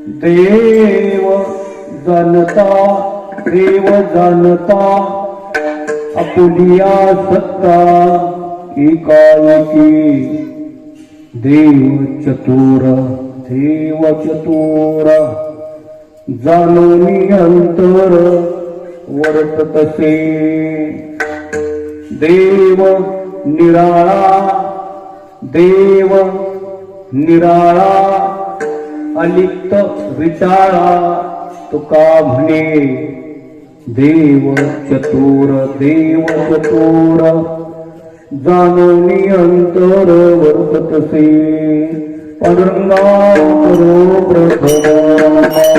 देव जाणता देव जाणता आपुलिया सत्ता एकाएकी देव चतुर जाणोनी अंतर वर्ततसे देव निराळा अलिप्त विटाळा तुका म्हणे देव चतुर जाणोनी अंतर वर्ततसे पांडुरंगा करो प्रथम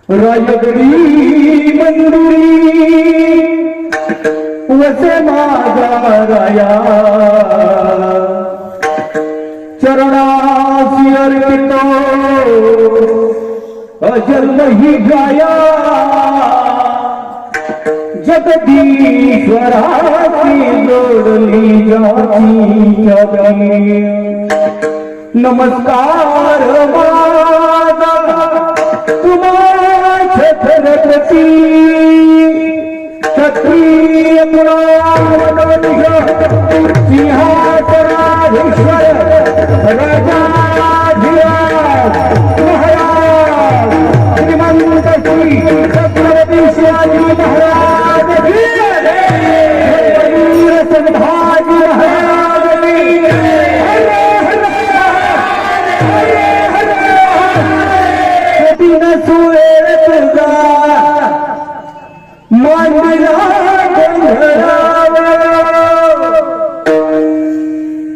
राजगरी मंदिरी वसे माझा राया चरणासी अर्पितो अजन्म ही गाया जगदीश्वराची जोडली जाती नमस्कार माझा तुम्हा छत्रपती क्षत्रिय सिंहासनाधीश्वर राजाधिराज महाराज श्रीमंत श्री छत्रपती शिवाजी महाराज संभाजी महाराज सुरेर तुझा मांडला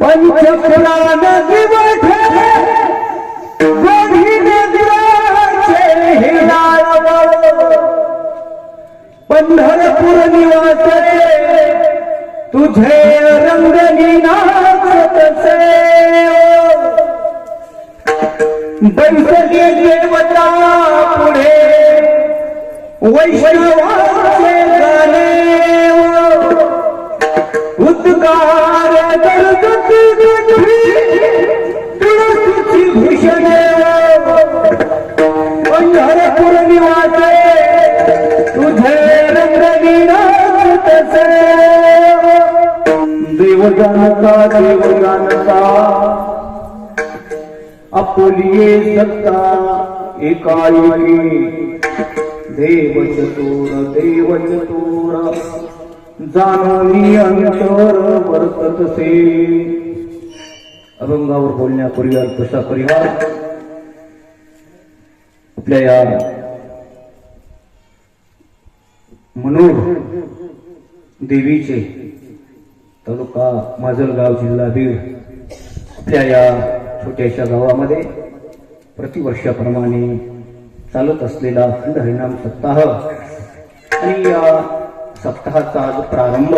पंचपुराण दिवस पंढरपूर निवास तुझे रंगनी नाचतसे बैसली देवता पुढे वैष्णवाचे गाणे उद्गार दर्दती तुळशीची भूषणे पंढरपूर निवासे तुझे रंगनी नाचतसे देव जानता आपुलिये सत्ता एकाएकी देव चतुर जाणोनी अंतर वर्ततसे. अभंगावर बोलण्यापूर्वी अल्पसा परिवार आपल्या या मनोर देवीचे तालुका माजलगाव जिल्हा बीड आपल्या या छोट्याशा गावामध्ये प्रतिवर्षाप्रमाणे चालत असलेला अखंड हरिनाम सप्ताह आणि या सप्ताहाचा आज प्रारंभ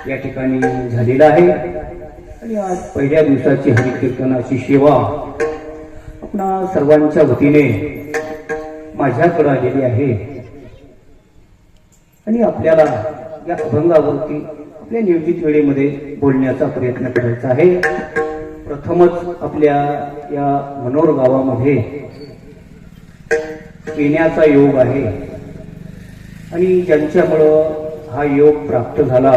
या ठिकाणी झालेला आहे आणि आज पहिल्या दिवसाची हरिकीर्तनाची सेवा आपणा सर्वांच्या वतीने माझ्याकडे आलेली आहे आणि आपल्याला या अभंगावरती आपल्या नियोजित वेळेमध्ये बोलण्याचा प्रयत्न करायचा आहे. प्रथमच आपल्या या मनोर गावामध्ये येण्याचा योग आहे आणि ज्यांच्यामुळं हा योग प्राप्त झाला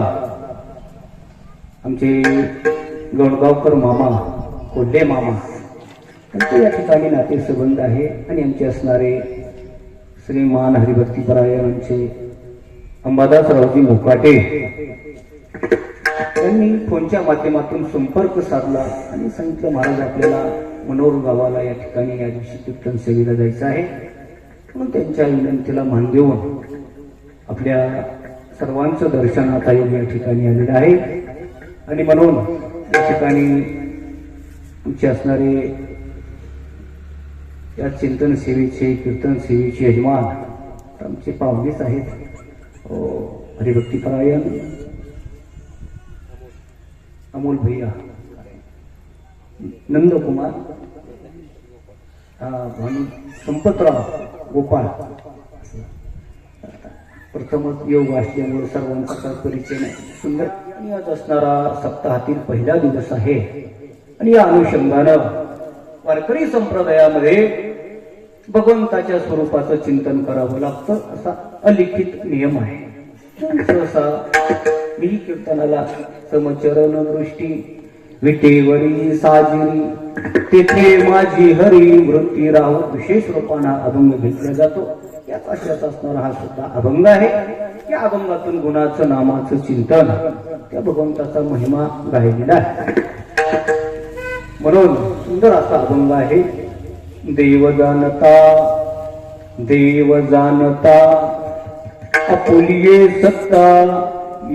आमचे गणगावकर मामा कोल्हे मामा त्यांचे या ठिकाणी नातेसंबंध आहे आणि आमचे असणारे श्रीमान हरिभक्तीपरायणांचे अंबादासरावजी मुकाटे त्यांनी फोनच्या माध्यमातून संपर्क साधला आणि सांगितलं महाराज आपल्याला मनोर गावाला या ठिकाणी या दिवशी कीर्तन सेवेला जायचं आहे म्हणून त्यांच्या विनंतीला मान देऊन आपल्या सर्वांचं दर्शनाचा योग या ठिकाणी आलेलं आहे आणि म्हणून या ठिकाणी आमचे असणारे या चिंतन सेवेचे कीर्तन सेवेचे यजमान आमचे पाहुणेच आहेत हरिभक्तीपरायण अमोल भैया नंदकुमार संपतराव गोपाळ. प्रथमच योग असल्यामुळे सर्वांचा काही परिचय नाही. सुंदर आणि आज असणारा सप्ताहातील पहिला दिवस आहे आणि या अनुषंगानं वारकरी संप्रदायामध्ये भगवंताच्या स्वरूपाचं चिंतन करावं लागतं असा अलिखित नियम आहे. सहसा मी कीर्तनाला समचरण दृष्टी विटेवरी साजिरी तेथे माझी हरी वृत्ती राहू विशेष रूपाने अभंग घेतला जातो. याच आशयात असणारा हा सुद्धा अभंग आहे. या अभंगातून गुणाचं नामाचं चिंतन त्या भगवंताचा महिमा गायलेला आहे. म्हणून सुंदर असा अभंग आहे. देव जाणता अपुलिये सत्ता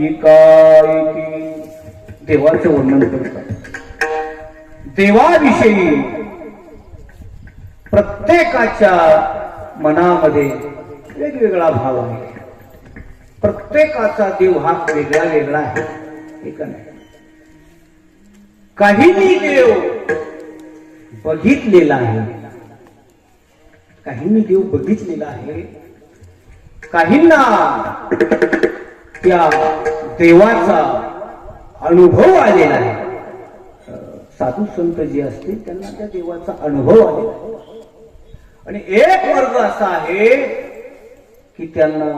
एकाएकी. देवाचं वर्णन करतात. देवाविषयी प्रत्येकाच्या मनामध्ये वेगवेगळा भाव आहे. प्रत्येकाचा देव हा वेगळा वेगळा आहे. एक नाही. काहींनी देव बघितलेला आहे, काहींनी देव बघितलेला आहे, काहींना त्या देवाचा अनुभव आलेला आहे. साधू संत जे असतील त्यांना त्या देवाचा अनुभव आलेला आहे. आणि एक वर्ग असा आहे की त्यांना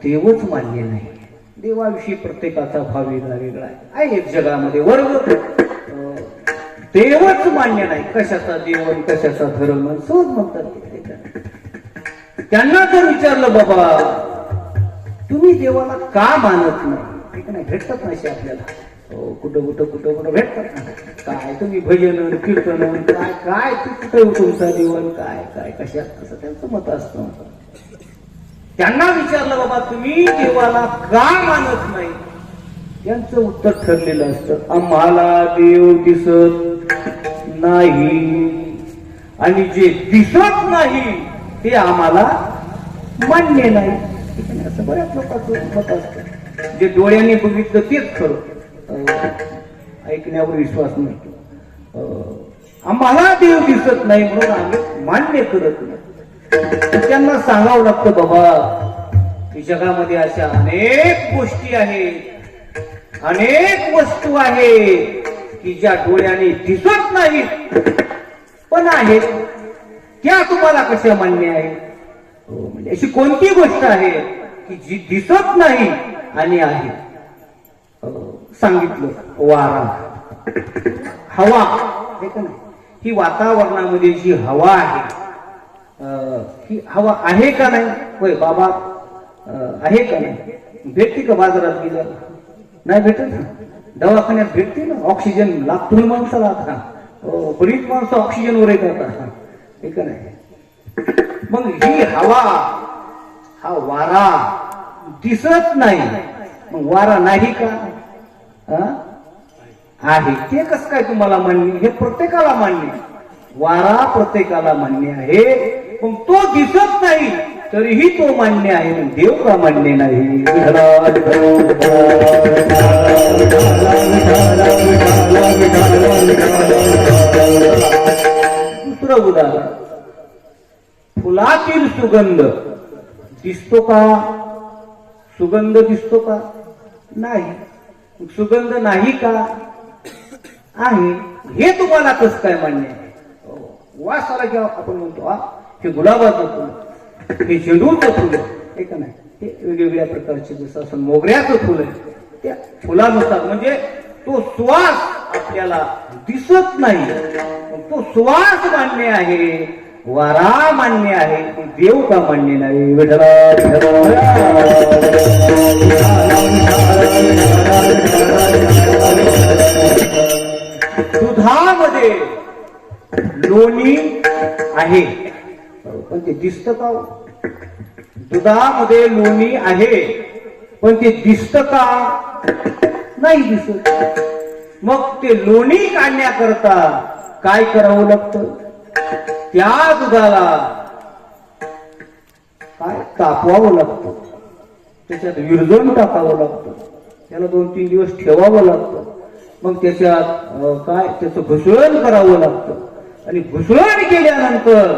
देवच मान्य नाही. देवाविषयी प्रत्येकाचा भाव वेगळा वेगळा आहे. एक जगामध्ये वर्ग देवच मान्य नाही. कशाचा देव आणि कशाचा धर्म सहज म्हणतात. त्यांना जर विचारलं बाबा तुम्ही देवाला का मानत नाही, एक नाही भेटतात नाही आपल्याला कुठं भेटतात. काय तुम्ही भजन कीर्तन काय काय कुठं तुमचा देवन काय काय कशात असं त्यांचं मत असतं. त्यांना विचारलं बाबा तुम्ही देवाला का मानत नाही, त्यांचं उत्तर ठरलेलं असतं आम्हाला देव दिसत नाही आणि जे दिसत नाही ते आम्हाला मान्य नाही. असं बऱ्याच लोकांचं मत असतं. जे डोळ्यांनी बघितलं तेच खरं, ऐकण्यावर विश्वास नाही. आम्हाला देव दिसत नाही म्हणून आम्ही मान्य करत नाही. त्यांना सांगावं लागतं बाबा जगामध्ये अशा अनेक गोष्टी आहेत, अनेक वस्तू आहेत की ज्या डोळ्याने दिसत नाहीत पण आहेत. त्या तुम्हाला कशा मान्य आहे? म्हणजे अशी कोणती गोष्ट आहे की जी दिसत नाही आणि आहे? सांगितलं वारा, हवा. हे का नाही, ही वातावरणामध्ये जी हवा आहे ही हवा आहे का नाही? होय बाबा आहे का नाही? भेटते का बाजारात गेल्या? नाही भेटत. दवाखान्यात भेटते ना. ऑक्सिजन लागतो ना माणसाला. आता बरीच माणसं ऑक्सिजनवर येतात आता. हे का नाही. मग ही हवा, हा वारा दिसत नाही. मग वारा नाही का? आहे. ते कसं काय तुम्हाला मान्य? हे प्रत्येकाला मान्य. वारा प्रत्येकाला मान्य आहे पण तो दिसत नाही तरीही तो मान्य आहे. देव का मान्य नाही? दुसरं उदाहरण, फुलातील सुगंध दिसतो का? सुगंध दिसतो का? नाही. सुगंध नाही का? आहे. हे तुम्हाला कसं काय मान्य आहे? वास आला की आपण म्हणतो हे गुलाबाचं फुल, हे झेंडूचं फुल आहे का नाही. हे वेगवेगळ्या प्रकारचे जसं असं मोगऱ्याचं फुल आहे त्या फुलानुसार म्हणजे तो सुवास आपल्याला दिसत नाही. तो सुवास मान्य आहे, वारा मान्य आहे, देव का मान्य नाही? दुधामध्ये लोणी आहे पण ते दिसतं का? दुधामध्ये लोणी आहे पण ते दिसतं का? नाही दिसत. मग ते लोणी काढण्याकरता काय करावं लागतं? त्या दुधाला काय तापवावं लागतं, त्याच्यात विरजण टाकावं लागतं, त्याला 2-3 दिवस ठेवावं लागतं. मग त्याच्यात काय त्याचं घुसळण करावं लागतं आणि घुसळण केल्यानंतर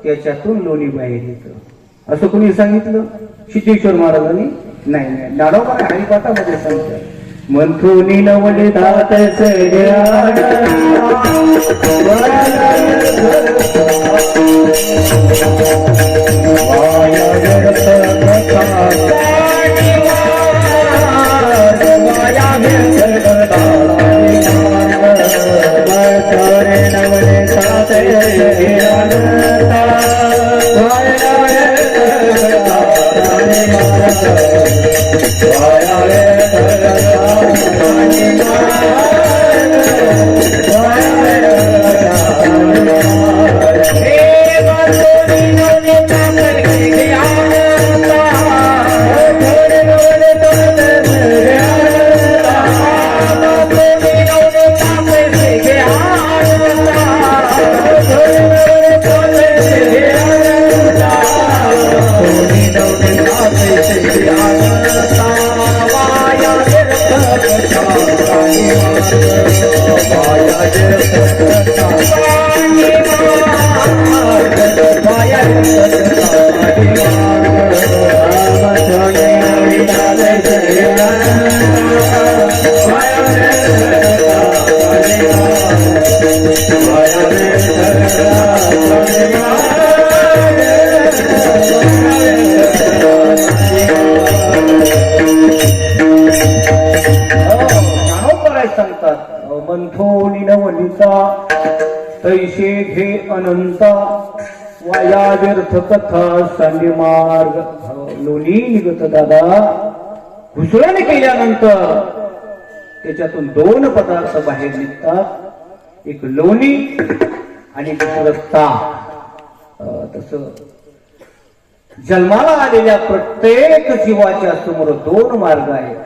त्याच्यातून लोणी बाहेर येतं. असं कुणी सांगितलं? सिद्धेश्वर महाराजांनी? नाही नाही, दाढोबा हरिपाठामध्ये सांगतात, मंथुनी नवले दात तैसे घे अनंता वाया व्यर्थ कथा सांगे मार्ग. लोणी निघत दादा, घुसळण केल्यानंतर त्याच्यातून दोन पदार्थ बाहेर निघतात, एक लोणी आणि दुसरं ताक. तसं जन्माला आलेल्या प्रत्येक जीवाच्या समोर दोन मार्ग आहेत,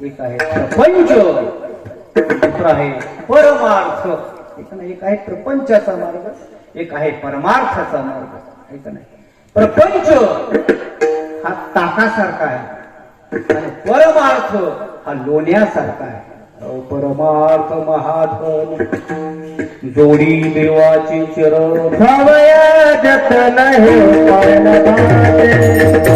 एक आहे प्रपंच, दुसरा आहे परमार्थ. एक आहे प्रपंचाचा मार्ग, एक आहे परमार्थाचा मार्ग. ऐका नाही, प्रपंच हा ताकासारखा आहे आणि परमार्थ हा लोण्यासारखा आहे. परमार्थ महाधन जोडी देवाची चरण, भावया जतन हे भावया जतन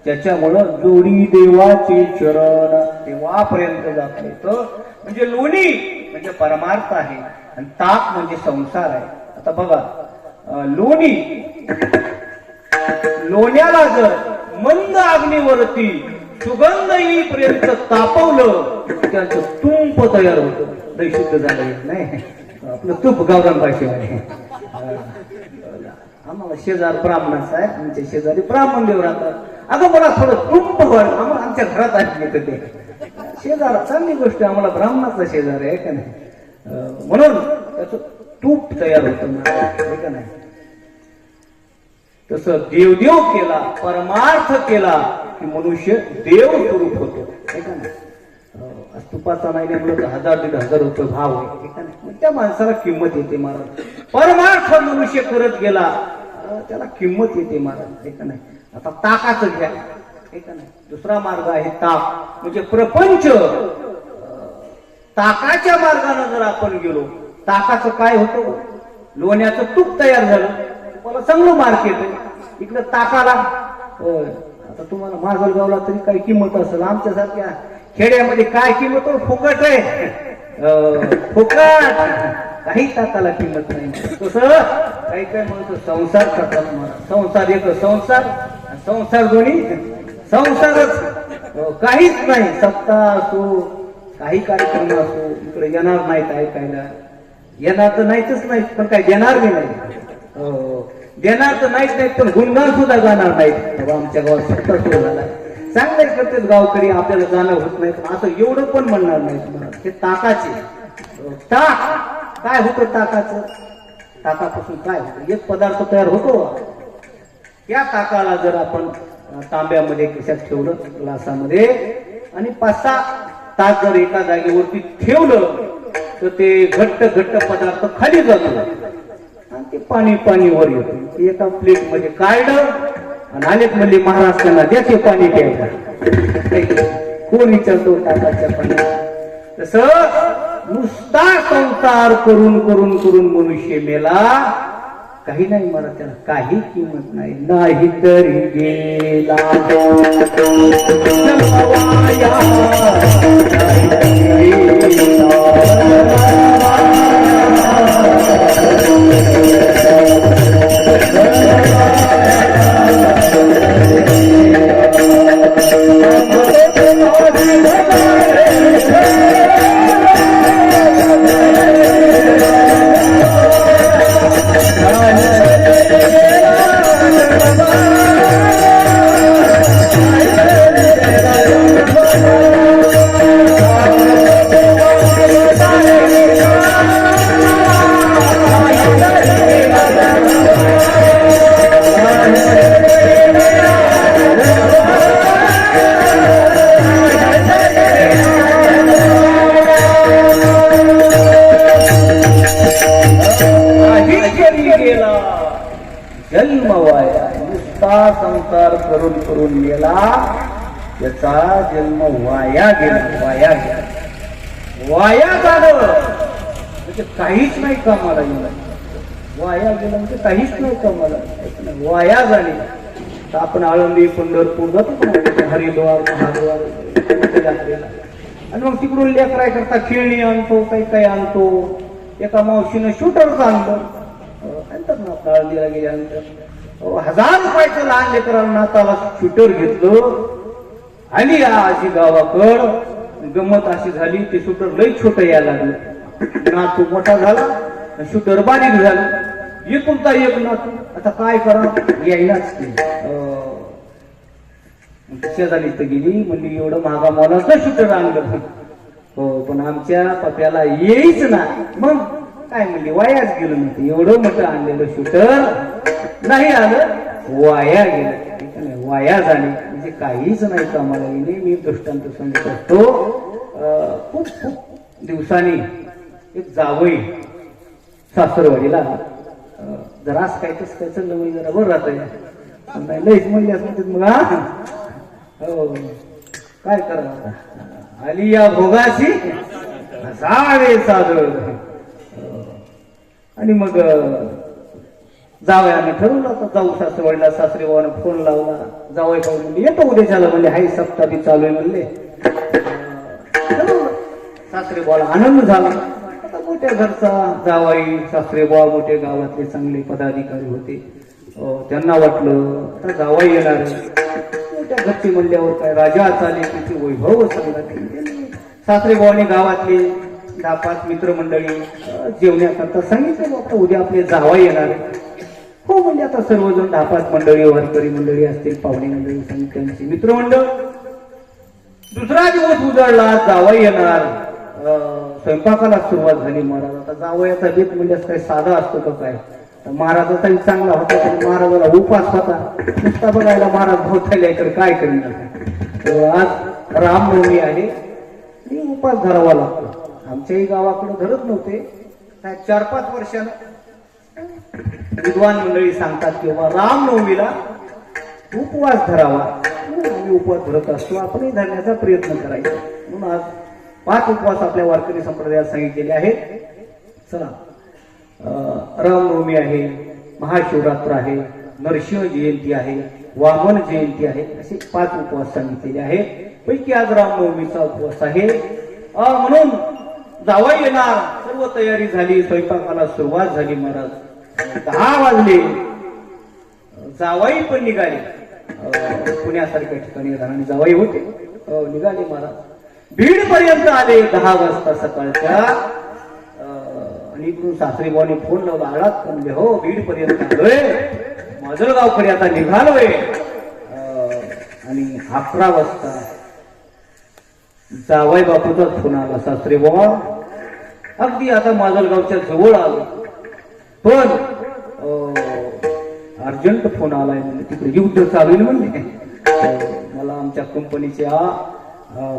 त्याच्यामुळं जोडी देवाचे चरण, देवापर्यंत जात येतं. म्हणजे लोणी म्हणजे परमार्थ आहे आणि ताक म्हणजे संसार आहे. आता बघा, लोण्याला जर मंद अग्नीवरती सुगंध येईपर्यंत तापवलं, त्याचं तुंप तयार होतं. दही शुद्ध झालं नाही, आपलं तूप गावरान भाषेमध्ये. आम्हाला शेजार ब्राह्मणाचा आहे, आमच्या शेजारी ब्राह्मण देव राहतात. अगं मला थोडं तुंप वर, आम्हाला आमच्या घरात आहे ते शेजार, चांगली गोष्ट, आम्हाला ब्राह्मणाचा शेजार आहे का नाही, म्हणून त्याचं तूप तयार होतं का नाही. तसं देवदेव केला, परमार्थ केला की मनुष्य देव स्वरूप होतो का नाही. तुपाचा नाही म्हणलं तर 1000-1500 रुपये भाव आहे का नाही, मग त्या माणसाला किंमत येते महाराज. परमार्थ मनुष्य करत गेला त्याला किंमत येते महाराज का नाही. आता ताकाचं घ्या का नाही, दुसरा मार्ग आहे ताक म्हणजे प्रपंच. ताकाच्या मार्गाने जर आपण गेलो, ताकाचं काय होतं, लोण्याचं तूप तयार झालं, मला चांगलं मार्केट आहे. इकडे ताकाला आता तुम्हाला माजलगावला तरी काही किंमत असेल, आमच्यासारख्या खेड्यामध्ये काय किंमत, फुकट आहे, फुकट, काही ताकाला किंमत नाही. तसं काही काय म्हणतो संसार करतात मला, संसार एक संसार, संसार दोन्ही संसारच, काहीच नाही. सप्ताह असो, काही कार्यक्रम असो, इकडे येणार नाहीत ऐकायला, येणार तर नाहीच नाही, पण काय देणार बी नाही. देणार तर नाहीच नाहीत, पण गुणगान सुद्धा गाणार नाहीत. तेव्हा आमच्या गावात सत्ता सुरू झाला. चांगले करतेच गावकरी, आपल्याला जाणं होत नाही, पण असं एवढं पण म्हणणार नाही तुम्हाला. हे ताकाचे ताक काय होतं, ताकाचं ताकापासून काय होतं, एक पदार्थ तयार होतो. त्या ताकाला जर आपण तांब्यामध्ये खिशात ठेवलं, ग्लासामध्ये, आणि 5-6 तास जर एका जागेवरती ठेवलं, तर ते घट्ट घट्ट पदार्थ खाली जातो आणि ते पाणी पाणी वर येतं. एका प्लेट मध्ये काढलं आणि अनेक म्हणजे महाराष्ट्राला त्याचे पाणी प्यायला कोण विचारतो ताकाच्या पाण्यात. तसं नुसता संसार करून करून करून मनुष्य मेला, काही नाही मला त्याला काही किंमत नाही. नाही तरी गेला जन्म वाया. नुसता संसार करून करून गेला, त्याचा जन्म वाया गेला. वाया गेला, वाया झालं म्हणजे काहीच नाही कामाला गेला. वाया गेलं म्हणजे काहीच नाही कामाला, वाया झाली. तर आपण आळंदी पंढरपूर जातो, हरिद्वार महाद्वार यात्रेला, आणि मग तिकडून लेकराय करता खेळणी आणतो, काही काही आणतो. एका मावशीनं शूटरच आणलं, आळंदीला गेल्यानंतर 1000 रुपयाचं लहान लेकरांना नाताला शूटर घेतलं. आणि अशी गावाकड गमत अशी झाली, ते शूटर लई छोटं यायला लागलं. नातू मोठा झाला, शूटर बारीक झाला. एकुलता एक नातू, आता काय करा, यायलाच शेजारी तर गेली, म्हणजे एवढं महागा मोलाचं शूटर आणलं. हो, पण आमच्या पप्याला येईच ना. मग काय म्हणजे वायाच गेलं नव्हतं, एवढं मोठं आणलेलं शूटर नाही आलं, वाया गेलं. वाया झाले म्हणजे काहीच नाही कामाला गेले. मी दृष्टांत सांगत असतो. खूप खूप दिवसांनी एक जावई सासरवाडीला, जरा काय कसं काय चाललं म्हणजे जरा बरं राहत नाही, लईच म्हणले असं मग हो काय करा, आली या भोगाची सारे सादर. आणि मग जावयाने ठरवलं तर जाऊ सासरवाडीला. सासरे भावानं फोन लावला, जावई भाऊ म्हणजे येतो उद्याच्याला, म्हणजे हाय सप्ताह बी चालू आहे म्हणले. सासरे भावाला आनंद झाला. आता मोठ्या घरचा जावाई, सासरे भाऊ मोठे गावातले चांगले पदाधिकारी होते. त्यांना वाटलं आता जावाई येणार, मोठ्या घरचे म्हणल्यावर काय राजा चाले तिचे वैभव सांगला. सासरे भावाने गावातले 10-5 मित्रमंडळी जेवण्याकरता सांगितलं, आता उद्या आपले जावाई येणार. हो म्हणजे आता सर्वजण 10-5 मंडळी, वारकरी मंडळी असतील, पाहुणे मंडळी, त्यांची मित्रमंडळ. दुसरा दिवस उजाडला, जावाई येणार. स्वयंपाकाला सुरुवात झाली. महाराज आता जावयाचा बेत म्हणजे काय साधा असतो का काय. महाराजाचाही चांगला होता, पण महाराजाला उपास होता. नुसता बघायला महाराज भोवतायला तर काय करीन. आज रामनवमी आहे, उपास धरावा लागतो. आमच्याही गावाकडे धरत नव्हते. 4-5 वर्षानं विद्वान मंडळी सांगतात की बाबा रामनवमीला उपवास धरावा. आम्ही उपवास धरत असतो, आपणही धरण्याचा प्रयत्न करायचा. म्हणून आज 5 उपवास आपल्या वारकरी संप्रदायात सांगितलेले आहेत. चला, रामनवमी आहे, महाशिवरात्र आहे, नरसिंह जयंती आहे, वामन जयंती आहे, असे 5 उपवास सांगितलेले आहेत. पैकी आज रामनवमीचा उपवास आहे. म्हणून जावई येणार, सर्व तयारी झाली, स्वयंपाकाला सुरुवात झाली. महाराज 10 वाजले, जावई पण निघाले. पुण्यासारख्या ठिकाणी राहणारे जावई होते, निघाले. महाराज बीड पर्यंत आले 10 वाजता सकाळच्या. आणि इकडून सासरेबाने फोन लावला, आलात का? म्हणजे हो, बीड पर्यंत आलोय, माजलगावकडे आता निघालोय. आणि 11 वाजता जावाई बापूचा फोन आला, सासरेबा अगदी आता माजलगावच्या जवळ आलो, पण अर्जंट फोन आलाय म्हणजे तिकडे युद्ध चालू आहे म्हणजे. मला आमच्या कंपनीच्या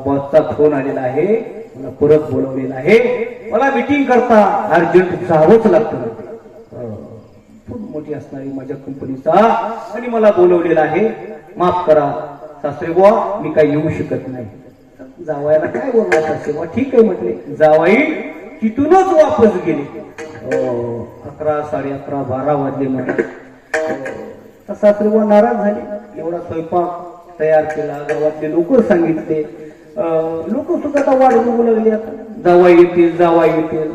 बॉसचा फोन आलेला आहे, मला परत बोलवलेला आहे, मला मीटिंग करता अर्जंट जावंच लागतं. खूप मोठी असणारी माझ्या कंपनीचा आणि मला बोलवलेला आहे, माफ करा सासरेबुवा, मी काही येऊ शकत नाही. जावायला काय बोलणार सासरेबुवा? ठीक आहे म्हटले. जावाई तिथूनच वापस गेले. 11, 11:30, 12 वाजले म्हटले. सासरेबुवा नाराज झाले. एवढा स्वयंपाक तयार केला, गावातले लोक सांगितले, लोक सुद्धा आता वाट बघू लागली. आता जावाई येतील, जावाई येतील.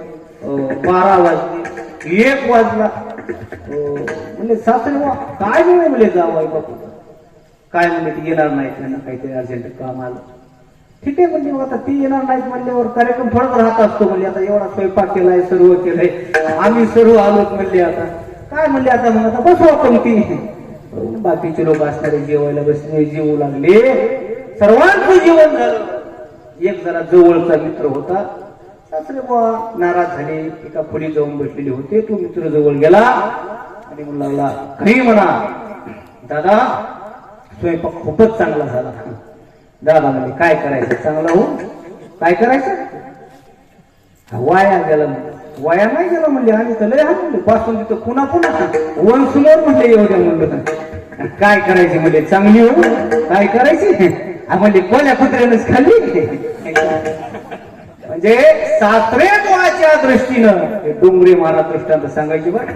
12 वाजले, 1 वाजला. म्हणजे सासरेबुवा काय नाही म्हणले जावाई बापू, काय म्हणले ती येणार नाहीत, त्यांना काहीतरी अर्जंट काम आलं. ठीक आहे म्हणजे, आता ती येणार नाहीत म्हणल्यावर कार्यक्रम थोडाच राहत असतो. म्हणजे आता एवढा स्वयंपाक केलाय, सर्व केलंय, आम्ही सर्व आलोत म्हणले. आता काय म्हणले, आता मग आता बसू आपण. ती बाकीचे लोक असणारे जेवायला बसले, जेवू लागले, सर्वांचं जेवण झालं. एक जरा जवळचा मित्र होता, सासरेबुवा नाराज झाले, एका खोली जाऊन बसलेले होते. तो मित्र जवळ गेला आणि म्हणू लागला, काही म्हणा दादा, स्वयंपाक खूपच चांगला झाला. दादा म्हणजे काय करायचं, चांगला हो, काय करायचं, वाया गेला म्हणजे. वाया नाही गेला म्हणले, आम्ही तर लय हा म्हणले, पासून तिथं पुन्हा पुन्हा वनसुनवर म्हणले येऊ द्या म्हणलं. काय करायचे म्हणजे, चांगली हो, काय करायचे म्हणजे, कोण्या कुत्र्यानंच खाल्ली. म्हणजे सासरेबुवाच्या दृष्टीनं डोंगरे महाराज दृष्टांत सांगायचे बरं,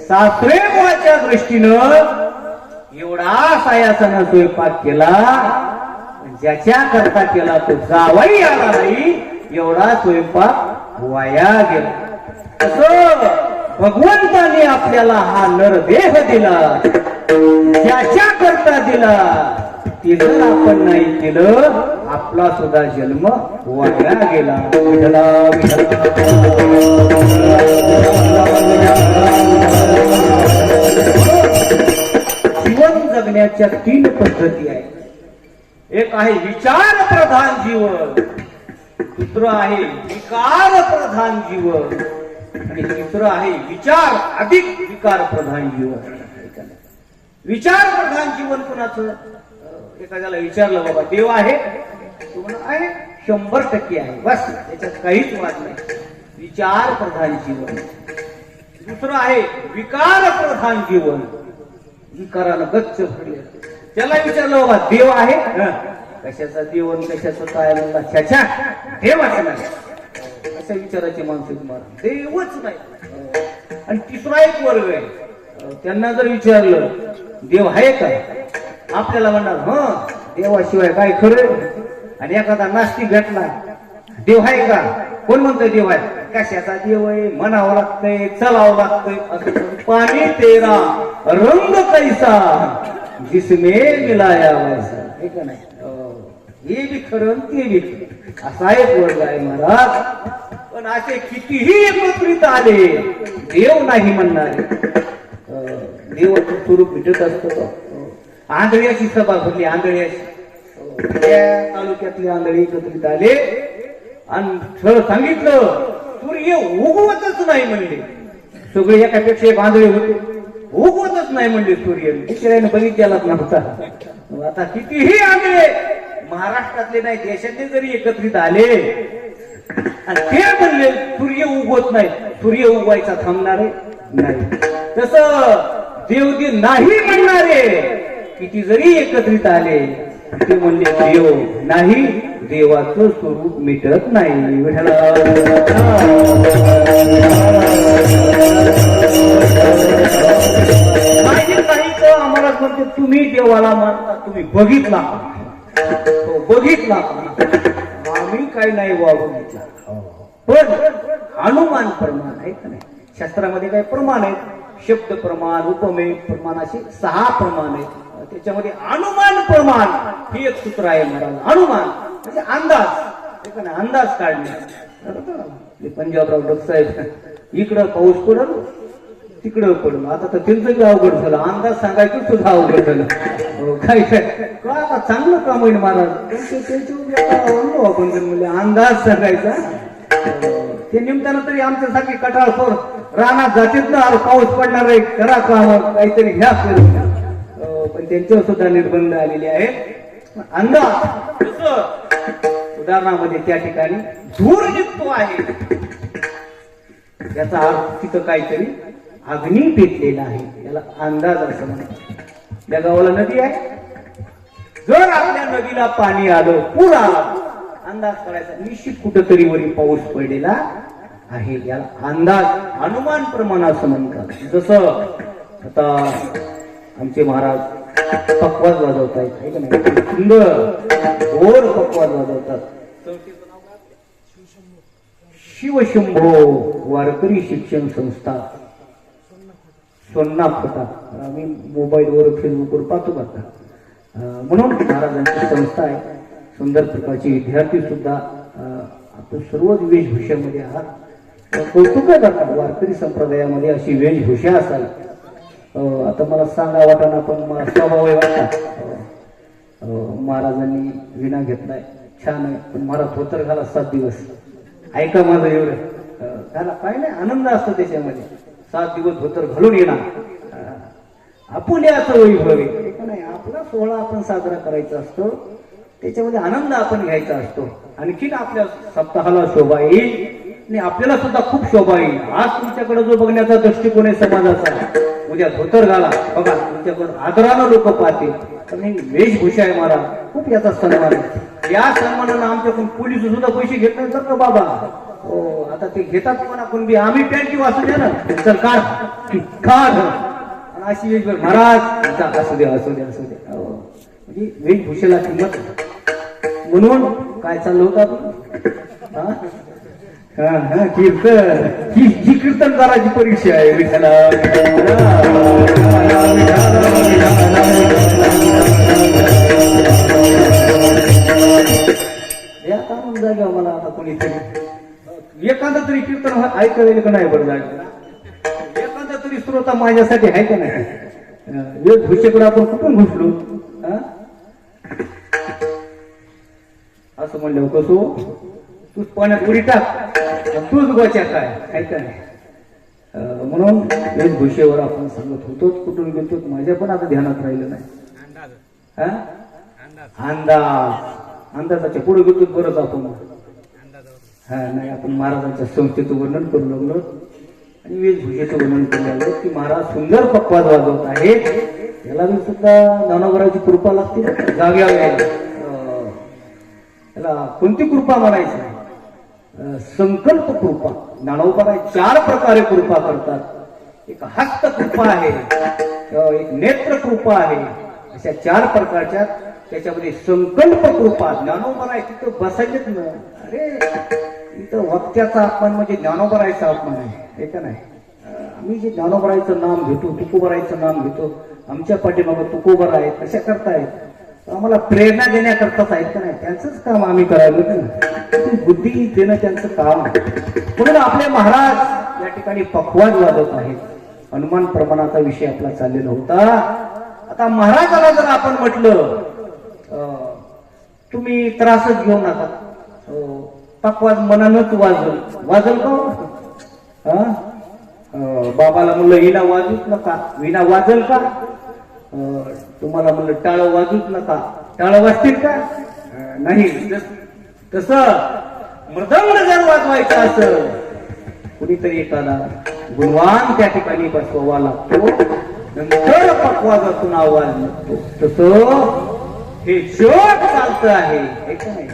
सासरेबुवाच्या दृष्टीनं एवढा सायासानं स्वयंपाक केला, ज्याच्या करता केला तो जावाई आला नाही, एवढा स्वयंपाक वाया गेला. असं भगवंताने आपल्याला हा नरदेह दिला, ज्याच्या करता दिला ते जर आपण नाही केलं, आपला सुद्धा जन्म वाया गेला. विठला जीवन जगण्याच्या 3 पद्धती आहेत. एक आहे विचार प्रधान जीवन, दुसरं आहे विकार प्रधान जीवन, आणि तिसरं आहे विचार अधिक विकार प्रधान जीवन. विचार प्रधान जीवन कुणाचं? एखाद्याला विचारलं, बाबा देव आहे, तो म्हणा आहे, 100% आहे, बस, त्याच्यात काहीच वाद नाही. विचार प्रधान जीवन. दुसरं आहे विकार प्रधान जीवन, विकारानं गच्च भरले. त्याला विचारलं, बाबा देव आहे, कशाचा देव आणि कशाचं काय? म्हणला, छाछा, देवाचं नाही. अशा विचाराचे माणसं तुम्हाला, देवच नाही. आणि तिसरा एक वर्ग आहे, त्यांना जर विचारलं देव आहे का, आपल्याला म्हणणार देवाशिवाय काय खरं. आणि एखादा नास्तिक भेटला, देव आहे का, कोण म्हणतोय देव आहे, कशाचा देव आहे, म्हणावं लागतंय, चलावं लागतंय. असं पाणी तेरा रंग कैसा जिसमें मिलाया वैसा, हे का नाही, हे बी खरं ते बी खरं, असा एक वर्ग आहे महाराज. पण असे कितीही एकत्रित आले, देव नाही म्हणणारे. देवाचं स्वरूप भेटत असतं. आंधळ्याची सभा भरली, आंधळ्याची, तालुक्यातले आंधळे एकत्रित आले आणि सांगितलं सूर्य उगवतच नाही म्हणले. सगळे एकापेक्षा एक आंधळे होते, उगवतच नाही म्हणले सूर्य. दुसऱ्याने बघितल्यालाच नव्हता. आता कितीही आंधळे महाराष्ट्रातले नाही, देशातले जरी एकत्रित आले आणि ते म्हणले सूर्य उगवत नाही, सूर्य उगवायचा थांबणार आहे नाही. तसं देव नाही म्हणणारे किती जरी एकत्रित आले, ते म्हणले देव नाही, देवाचं स्वरूप मिटत नाही. विठ्ठला काही तर आम्हाला म्हणते, तुम्ही देवाला मानता, तुम्ही बघितला, बघितला, आम्ही काही नाही वागून घेतला. पण अनुमान प्रमाण आहे का नाही, शास्त्रामध्ये काही प्रमाण आहेत, शब्द प्रमाण, उपमेय प्रमाण, असे 6 प्रमाण आहेत. त्याच्यामध्ये अनुमान प्रमाण ही एक सूत्र आहे महाराज. अनुमान म्हणजे अंदाज, अंदाज काढणे. पंजाबराव डग साहेब इकडं पाऊस पडल तिकडं पडलं. आता तर त्यांचं बी अवघड झालं, अंदाज सांगायचं सुद्धा अवघड झालं. काय का आता चांगलं काम होईल महाराज आणलो आपण म्हणजे अंदाज सांगायचा. ते निमताना तरी आमच्यासारखी कटाळखोर रानात जातीत ना पाऊस पडणार आहे करा काम काहीतरी घ्या. पण त्यांच्यावर सुद्धा निर्बंध आलेले आहेत. अंदाज उदाहरणामध्ये त्या ठिकाणी धूर जितको आहे याचा अर्थ तिथं काहीतरी अग्नी पेटलेला आहे, याला अंदाज असं म्हणतात. त्या गावाला नदी आहे, जर आपल्या नदीला पाणी आलं पूर आला अंदाज करायचा निश्चित कुठंतरी वरी पाऊस पडलेला आहे, याला अंदाज अनुमान प्रमाण असं म्हणतात. जसं आता आमचे महाराज पक्वाज वाजवतात, सुंदर घोर पक्वाज वाजवतात. शिवशंभो वारकरी शिक्षण संस्था सोन्ना खोटा, आम्ही मोबाईलवर फेसबुकवर पाहतो बघा. म्हणून महाराजांची संस्था आहे. सुंदर प्रकारचे विद्यार्थी सुद्धा आपण सर्वच वेशभूषेमध्ये आहात. कौतुक करतात वारकरी संप्रदायामध्ये अशी वेशभूषा असावी. आता मला सांगा वाटाणा पण मला स्वभाव आहे वाटता. महाराजांनी विना घेतलाय छान आहे, पण महाराज धोतर घाला 7 दिवस. ऐका माझं एवढं घाला, काय नाही आनंद असतो त्याच्यामध्ये. 7 दिवस धोतर घालून येणार आपुल्याचं वैभव आहे का नाही. आपला सोहळा आपण साजरा करायचा असतो, त्याच्यामध्ये आनंद आपण घ्यायचा असतो. आणखीन आपल्या सप्ताहाला शोभा येईल आणि आपल्याला सुद्धा खूप शोभा येईल. आज तुमच्याकडे जो बघण्याचा दृष्टिकोन आहे समाजाचा, उद्या धोतर घाला बघा तुमच्याकडे आदरानं लोक पाहतील. पण ही वेशभूषा आहे महाराज, खूप याचा सन्मान आहे. या सन्मानानं आमच्याकडून पोलीस सुद्धा पैसे घेत नाही तर बाबा. हो आता ते घेतात कोणा कोण बी, आम्ही पॅन्टी वाचू द्या ना चल काढ अशी वेशभूषा महाराज असू द्या असू द्या असू द्या. म्हणजे वेशभूषेला किंमत. म्हणून काय चाललं होतं आपण कीर्तन, ही कीर्तनकाराची परीक्षा आहे. विठ्ठला जागा मला आता कोणीतरी एखादं तरी कीर्तन ऐकलेलं का नाही बरं जागा. एखादा तरी श्रोता माझ्यासाठी आहे का नाही. वेशभूषेकडे आपण कुठून घुसलो असं म्हणलं कसो तूच पाण्यात उडी टाक तूच गोच्या काय आहे का नाही. म्हणून वेशभूषेवर आपण सांगत होतोच कुठून गेलो माझ्या पण आता ध्यानात राहिलं नाही. अंदाजाच्या पुढे गेलो बरंच आपण नाही. आपण महाराजांच्या संस्थेचं वर्णन करू लागलो आणि वेशभूषेचं वर्णन करू लागलो की महाराज सुंदर पक्वाज वाजवत आहेत. याला मी सुद्धा ज्ञानोबराची कृपा लागते जाग्यावर यायला. त्याला कोणती कृपा म्हणायची, संकल्प कृपा. ज्ञानोबा 4 प्रकारे कृपा करतात. एक हस्त कृपा आहे, एक नेत्र कृपा आहे, अशा 4 प्रकारच्या. त्याच्यामध्ये संकल्प कृपा ज्ञानोबा आहे तिथं बसायचेच ना. अरे इथं वक्त्याचा अपमान म्हणजे ज्ञानोबरायचा अपमान आहे का नाही. आम्ही जे ज्ञानोबरायचं नाम घेतो, तुकोबरायचं नाम घेतो, आमच्या पाठीमागं तुकोबर आहेत, कशा करतायत आम्हाला प्रेरणा देण्याकरताच आहेत का नाही. त्यांचंच काम आम्ही करायला ना, बुद्धी देणं त्यांचं काम. म्हणून आपले महाराज या ठिकाणी पक्वाज वाजवत आहेत. हनुमान प्रमाणाचा विषय आपला चाललेला होता. आता महाराजाला जर आपण म्हटलं तुम्ही त्रासच घेऊ नका, पक्वाज मनानच वाजल का. बाबाला म्हणलं विना वाजूच नका, विना वाजल का. तुम्हाला म्हणलं टाळ वाजूच नका, टाळ वाजतील का नाही. तसं मृदंग जर वाजवायचं असं कुणीतरी एखादा गुणवान त्या ठिकाणी बसवावा लागतो, नंतर पक्वाजातून आवाज निघतो. तसं हे जग चालतं आहे का नाही.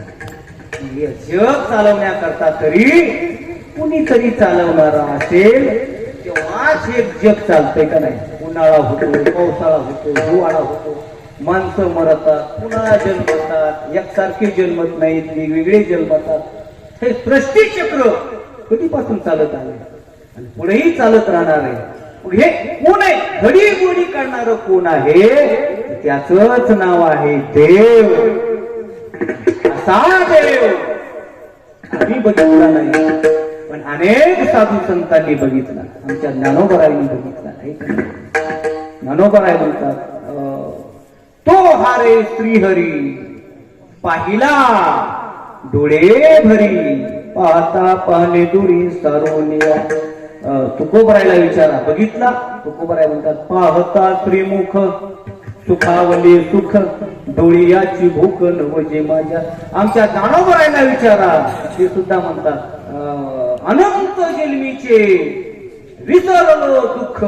हे जग चालवण्याकरता तरी कुणीतरी चालवणारा असेल तेव्हाच हे जग चालतंय का नाही. उन्हाळा होतो, पावसाळा होतो, हिवाळा होतो, माणसं मरतात, पुन्हा जन्मतात, एकसारखे जन्मत नाहीत, वेगवेगळे जन्मतात. हे सृष्टीचक्र कधीपासून चालत आले आणि पुढेही चालत राहणार आहे. हे कोण आहे, घडी गोडी करणार कोण आहे, त्याचंच नाव आहे देव. असा देव आम्ही बघितला नाही. पण अनेक साधू संतांनी बघितला, आमच्या ज्ञानोबरायांनी बघितला आहे का नाही? ज्ञानोबराय म्हणतात तो हारे श्रीहरी पाहिला डोळे भरी पाहता पाहणे दुरी सारोनिया. तुकोबरायला विचारा, बघितला? तुकोबराय म्हणतात पाहता श्रीमुख सुखावले सुख डोळ्याची भूक नवजे माझ्या. आमच्या ज्ञानोबरायला विचारा, ते सुद्धा म्हणतात अनंत जन्मीचे विसरलो दुःख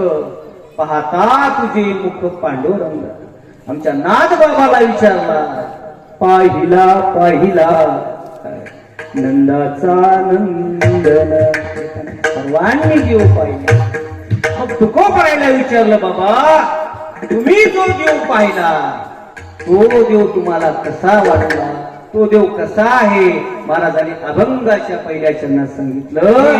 पाहता तुझे मुख पांडुरंग. आमच्या नाथ बाबाला विचारला पाहिला पाहिला नंदाचा नंदन. सर्वांनी जीव पाहिला. मग तुकोबरायला विचारलं बाबा तुम्ही जो देव पाहिला तो देव तुम्हाला कसा वाटला, तो देव कसा आहे? महाराजांनी अभंगाच्या पहिल्या चरणात सांगितलं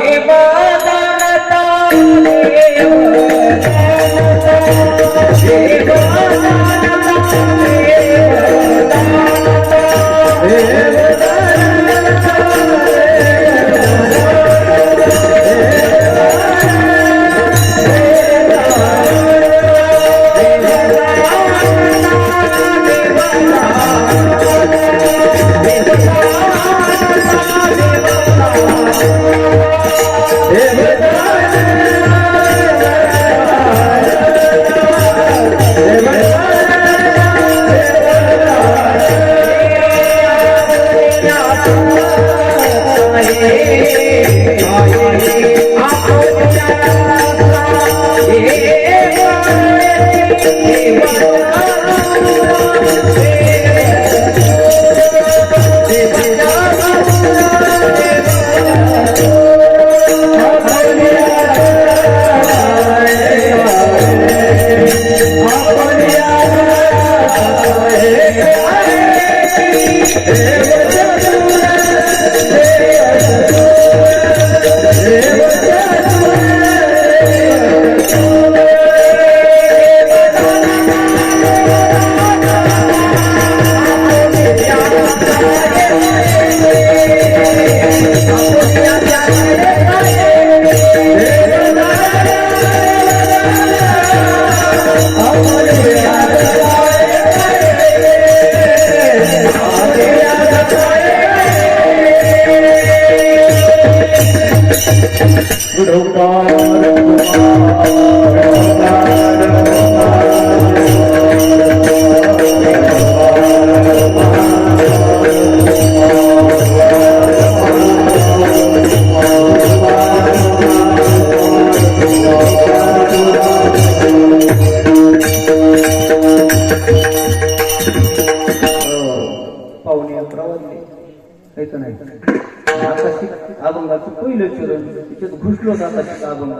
अभंगाचं पहिलं चरण तिच्यात घुसलो आता अभंग.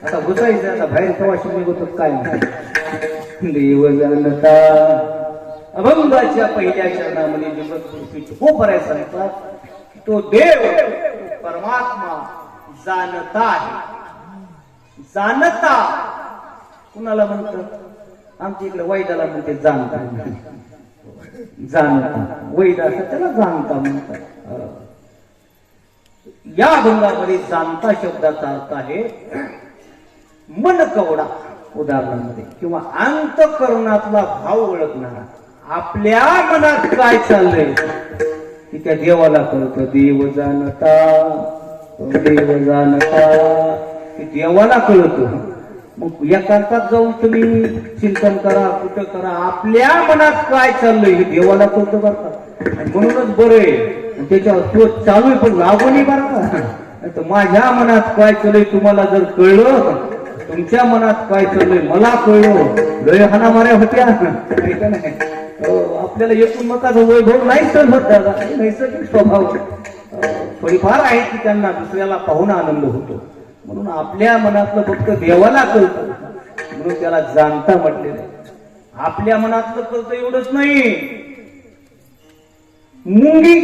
आता घुसायचं, आता बाहेर प्रवाशी निघत काय देव जाणता. अभंगाच्या पहिल्या चरणामध्ये जगतपुरुषी तुकोबराय सांगतात तो देव परमात्मा जाणता आहे. जाणता कुणाला म्हणतात? आमच्या इकडे वैदाला म्हणते जाणता. जाणता वैद असं त्याला जाणता म्हणतात. या अभंगामध्ये जाणता शब्दाचा अर्थ आहे मन कवडा उदाहरणामध्ये, किंवा अंतःकरणातला भाव ओळखणारा. आपल्या मनात काय चाललंय की त्या देवाला कळतं. देव जाणता देव जाणता की देवाला कळतं. मग एकांतात जाऊन तुम्ही चिंतन करा, कुठं करा, आपल्या मनात काय चाललंय हे देवाला कळतं बरं का. म्हणूनच बरं आहे त्याच्यावर तो चालू आहे पण लागून बरं का. माझ्या मनात काय चाललंय तुम्हाला जर कळलं, तुमच्या मनात काय चाललंय मला कळलं, लय हाणामाऱ्या होत्या नाही. आपल्याला एकूण मताचा वैभव नाही सण होत दादा. नैसर्गिक स्वभाव थोडीफार आहे की त्यांना दुसऱ्याला पाहून आनंद होतो. म्हणून आपल्या मनातलं फक्त देवाला कळतं, म्हणून त्याला जाणता म्हटलेलं आहे. आपल्या मनातलं कळतं एवढंच नाही. मुंगी,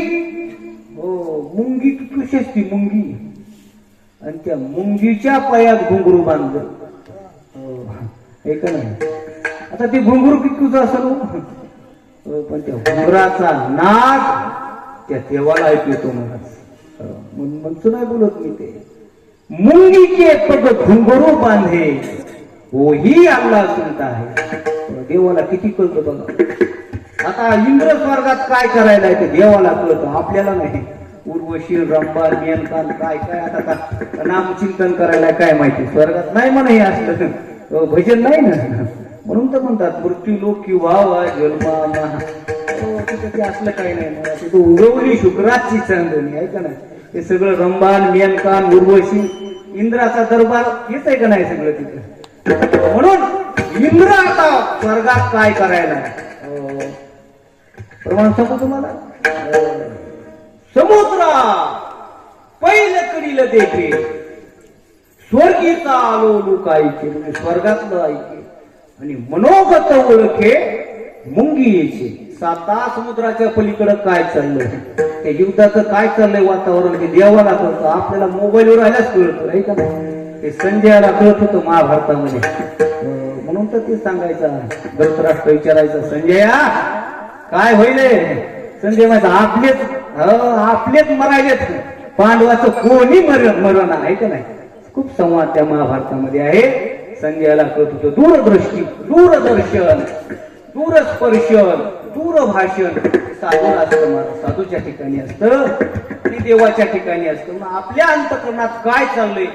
हो मुंगी कशी असती मुंगी, आणि त्या मुंगीच्या पायात घुंगरू बांधलं. हे का नाही? आता ते घुंगरू कितकूच असेल, पण त्या घुंगराचा नाद त्या देवाला ऐकतो म्हणून म्हणून नाही बोलत मी ते. मुंगीचे पग घुंगरू बांधे ओही अल्लाह सुनता आहे. देवाला किती कळतं बघा. आता इंद्र स्वर्गात काय करायला येते देवाला कळतं, आपल्याला नाही. उर्वशी रंबा नियंत्रण काय काय आता नामचिंतन करायला काय माहिती. स्वर्गात नाही म्हणा हे असलं भजन नाही ना. म्हणून तर म्हणतात मृत्यू लोक किंवा वा जन्मा महा. तिथे असलं काही नाही म्हणा. तिथं उगवली शुक्राची चांदणी आहे का नाही. हे सगळं रंबान मियनकान उर्वशी इंद्राचा दरबार हेच आहे का नाही सगळं तिथं. म्हणून इंद्र आता स्वर्गात काय करायला प्रमाण सांगू तुम्हाला. समुद्रा पहिलं करील देखे स्वर्गीचा आलो लोक ऐके. म्हणजे स्वर्गातलं ऐके आणि मनोगत ओळखे मुंगी यायचे. साता समुद्राच्या पलीकडे काय चाललंय त्या युद्धाचं काय चाललंय वातावरण ते देवाला कळतं. आपल्याला मोबाईलवर आल्याच कळतं आहे का नाही. ते संजयाला कळत होतं महाभारतामध्ये. म्हणून तर ते सांगायचं धृतराष्ट्र विचारायचं संजया काय होईल. संजय माझं आपलेच मरायलेत पांडवाचं कोणी मरण आहे का नाही. खूप संवाद त्या महाभारतामध्ये आहे. संजयाला कळत होतं दूरदृष्टी दूरदर्शन दूरस्पर्शन दूरभाषण. साधूला असतं महाराज साधूच्या ठिकाणी असतं आणि देवाच्या ठिकाणी असतं. मग आपल्या अंतकरणात काय चाललंय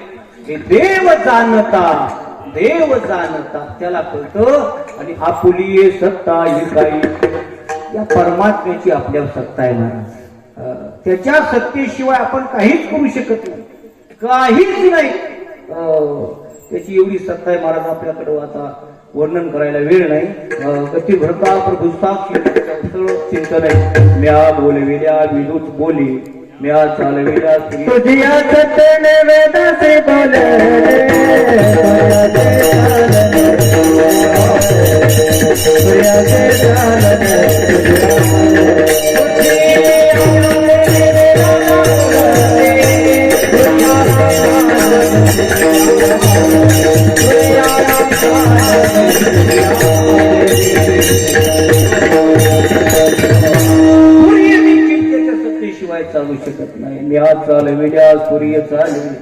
हे देव जाणता त्याला कळतं. आणि आपुली सत्ता ही काही या परमात्म्याची आपल्यावर सत्ता आहे महाराज. त्याच्या सत्तेशिवाय आपण काहीच करू शकत नाही, काहीच नाही. त्याची एवढी सत्ता आहे महाराज आपल्याकडे. आता वर्णन करायला वेळ नाही. गती भरता प्रभू साक्षी चिंतन आहे. म्या बोलविल्या विदूत बोली म्या चालविल्या तुझिया सत्तेने वेदा से बोले शिवाय चालू शकत नाही. म्या चालविल्या सूर्य चालविले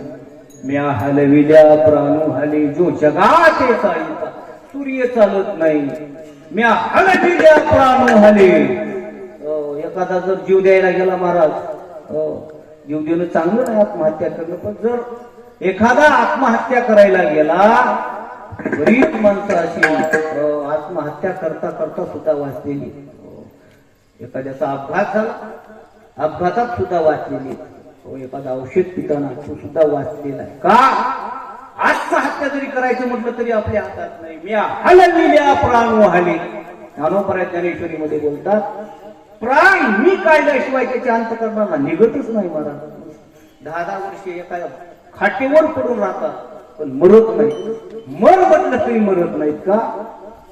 म्या हलविल्या प्राणू हले जो जगात चालिता. सूर्य चालत नाही म्या हलविल्या प्राणू हले. एखादा जर जीव द्यायला गेला महाराज जीव देणं चांगलं नाही आत्महत्या करणं. पण जर एखादा आत्महत्या करायला गेला बरीच माणसं अशी आत्महत्या करता करता सुद्धा वाचलेली. एखाद्याचा अपघात झाला अपघातात सुद्धा वाचलेली. एखादा औषध पिताना तो सुद्धा वाचलेला आहे. का आत्महत्या जरी करायचं म्हटलं तरी आपल्या हातात नाही. म्या हलविल्या प्राणो हले. ज्ञानोपराय ज्ञानेश्वरी मध्ये बोलतात प्राण मी काढल्याशिवाय त्याच्या अंतकरणाला निघतच नाही महाराज. 10-10 वर्षे एका खाटेवर पडून राहतात पण मरत नाही. मर म्हटलं तरी मरत नाहीत. का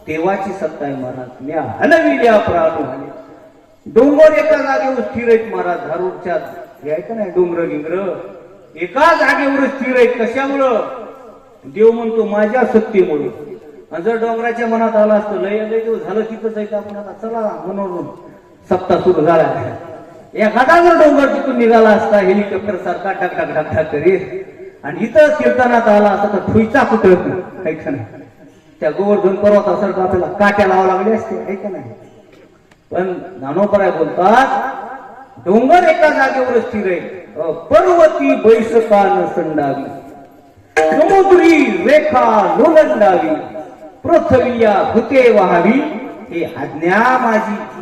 देवाची सत्ता आहे महाराज. म्या हलविल्या प्राणो हले. डोंगर एका जागेवर स्थिर आहेत महाराज. धारूरच्या हे का नाही डोंगर गिंगर एका जागेवर स्थिर आहेत. कशामुळं देव म्हणतो माझ्या सत्तेमुळे. जर डोंगराच्या मनात आला असतं लय दिवस झालं तिथंच आहे आपण आता चला म्हणून सप्ताह सुरू झाला. एखादा जर डोंगर तिथून निघाला असता हेलिकॉप्टर सारखा टाक टाक टाक टाक करीत आणि इथं कीर्तनात आला असता तर ठुईचा कुठं काही का नाही. त्या गोवर्धन पर्वतासारखं आपल्याला काट्या लावा लागले असते आहे का नाही. पण ज्ञानोपराय बोलतात डोंगर एका जागेवर स्थिर आहे. पर्वती बैसका न संडावी समुद्री रेखा लोलंडावी पृथ्वीया भूते व्हावी. हे आज्ञा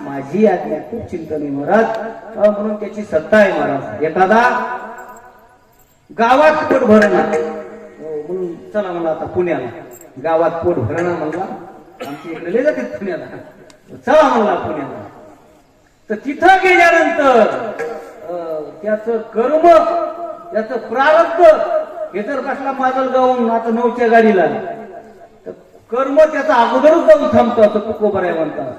माझी आज्ञा. खूप चिंतन आहे महाराज. म्हणून त्याची सत्ता आहे महाराज. एखादा गावात पोट भरणा म्हणून चला मला आता पुण्याला गावात पोट भरणा म्हणला. आमच्या इकडे लय जाते पुण्याला. चला म्हणला पुण्याला तर तिथं गेल्यानंतर त्याचं कर्म त्याचं प्रारब्ध हे जर कसला माजल गावून आता 9च्या गाडीला तर कर्म त्याचा अगोदरच जाऊन थांबतो असं तुकोबराय म्हणतात.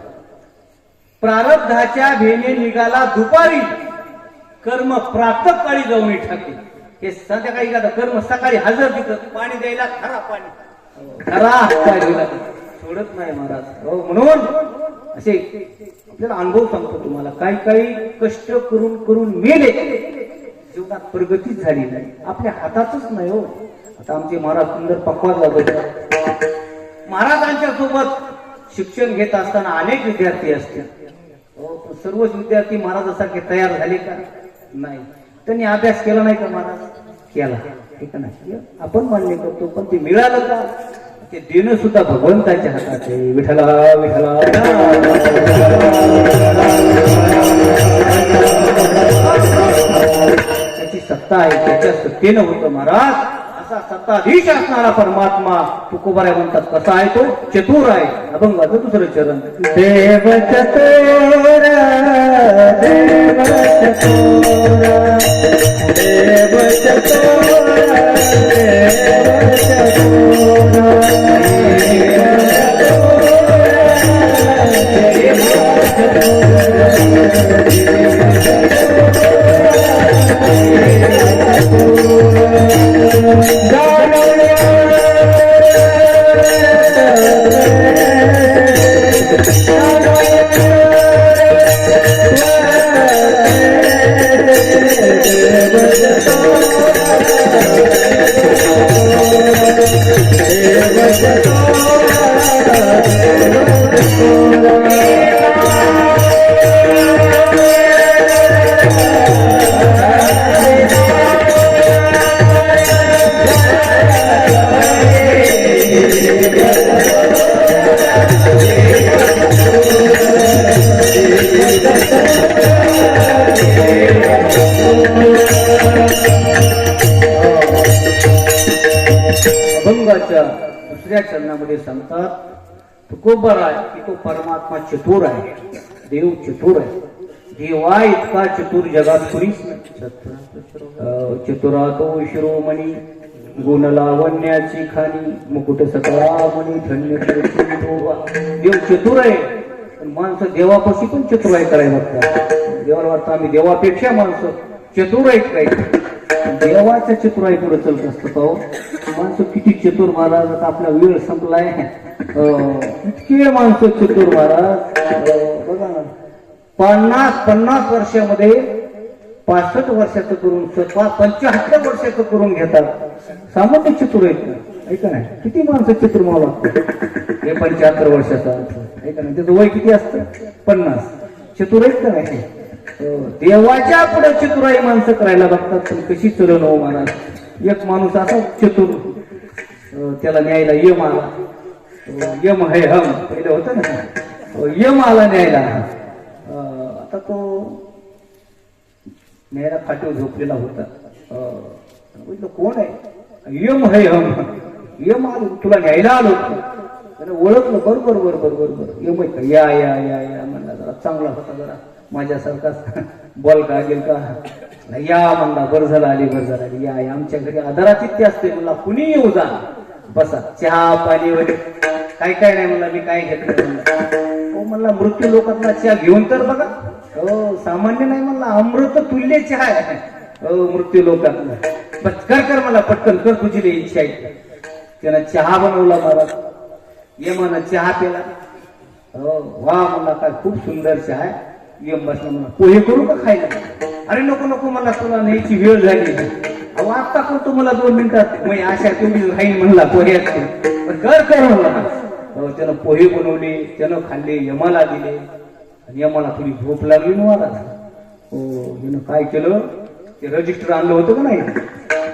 प्रारब्धाच्या भेने निघाला दुपारी कर्म प्रातः काळी जाऊन ठाके. हे संध्याकाळी का कर्म सकाळी हजर तिथं पाणी द्यायला खरा पाणी खरा सोडत नाही महाराज. म्हणून असे आपल्याला अनुभव सांगतो तुम्हाला. काही कष्ट करून मेले जीवनात प्रगतीच झाली नाही, आपल्या हातातच नाही हो. आता आमचे महाराज सुंदर पक्वाद वाजवतात. महाराजांच्या सोबत शिक्षण घेत असताना अनेक विद्यार्थी असतात. सर्वच विद्यार्थी महाराजासारखे तयार झाले का? नाही. त्यांनी अभ्यास केला नाही का? महाराज केला. ठीक नाही, आपण मान्य करतो, पण ते मिळालं का? ते देणं सुद्धा भगवंताच्या हातात आहे. विठ्ठला विठ्ठला त्याची सत्ता आहे, त्याच्या सत्तेनं होतं महाराज. असा सत्ताधीश असणारा परमात्मा तुकोबाऱ्या म्हणतात. कसा आहे तो? चतुर आहे. अभंगाचं दुसरं चरण. देव चतुर देव चतुर देव चतुर देव अभंगाच्या दुसऱ्या चरणामध्ये सांगतात तुकोबाराय की तो परमात्मा चतुर आहे, देव चतुर आहे. देवा इतका चतुर जगात कुणीच नाही. चतुरा तो शिरोमणी गुण लावण्याची खाणी मुकुट सकळा मणी धन्य देव चतुर आहे. पण माणसं देवापाशी पण चतुर आहे करायला लागतात. देवाला वाटतं आम्ही देवापेक्षा माणसं चतुर आहेत काही. देवाच्या चतुराई पुढे चलत असतं पाहू. माणसं किती चतुर महाराज. आता आपला वेळ संपलाय. इतके माणसं चतुर महाराज. बघा ना, 50 वर्षामध्ये 65 वर्षाचं करून 75 वर्षाचं करून घेतात. सामान्य चतुर आहेत ऐका नाही. किती माणसं चतुर मला लागतं. हे 75 वर्षाचा ऐका नाही. त्याचं वय किती असतं? 50. चतुर आहेत का नाही? देवाच्या पुढे चतुराई माणसं करायला बघतात. पण कशी चलन हो महाराज. एक माणूस असा चतुर, त्याला न्यायला यम आला. यम है हम पहिलं होतं ना, यम आला न्यायला. आता तो न्यायला खाटीवर झोपलेला होता. कोण आहे? यम है हम. यम आलो, तुला न्यायला आलो. त्याला ओळखलं. बरोबर बरोबर बरोबर यम आहे. या या या या म्हणला. जरा चांगला होता, जरा माझ्यासारखा बोल का गेल का. या म्हणला. बरं झालं आली, बरं झालं आली. या आमच्या घरी आदरातिथ्य असते. म्हणला कुणी येऊ जा, बसा, चहा पाणी वगैरे काय काय नाही. म्हणला मी काय घेतलं म्हणला. हो म्हणला मृत्यू लोकांना चहा घेऊन तर बघा. हो सामान्य नाही म्हणला, अमृत तुल्य चहा आहे. हो मृत्यू लोकांना. बस कर कर मला पटकन कर, तुझी लई इच्छा आहे. त्यानं चहा बनवला महाराज. ये म्हणा चहा प्याला. हो वा म्हणला काय खूप सुंदर चहा आहे. यम बसला. म्हणा पोहे करू का खायला? अरे नको नको मला, तुला न्यायची वेळ झाली. अहो आत्ता करतो मला 2 मिनिटात. मग अशा तुम्ही राहीन म्हणला पोहे असते. कर कर म्हणला. त्यानं पोहे बनवले, त्यानं खाल्ले, यमाला दिले. आणि यमाला थोडी झोप लागली ना महाराज. हो यानं काय केलं, ते रजिस्टर आणलं होतं का नाही.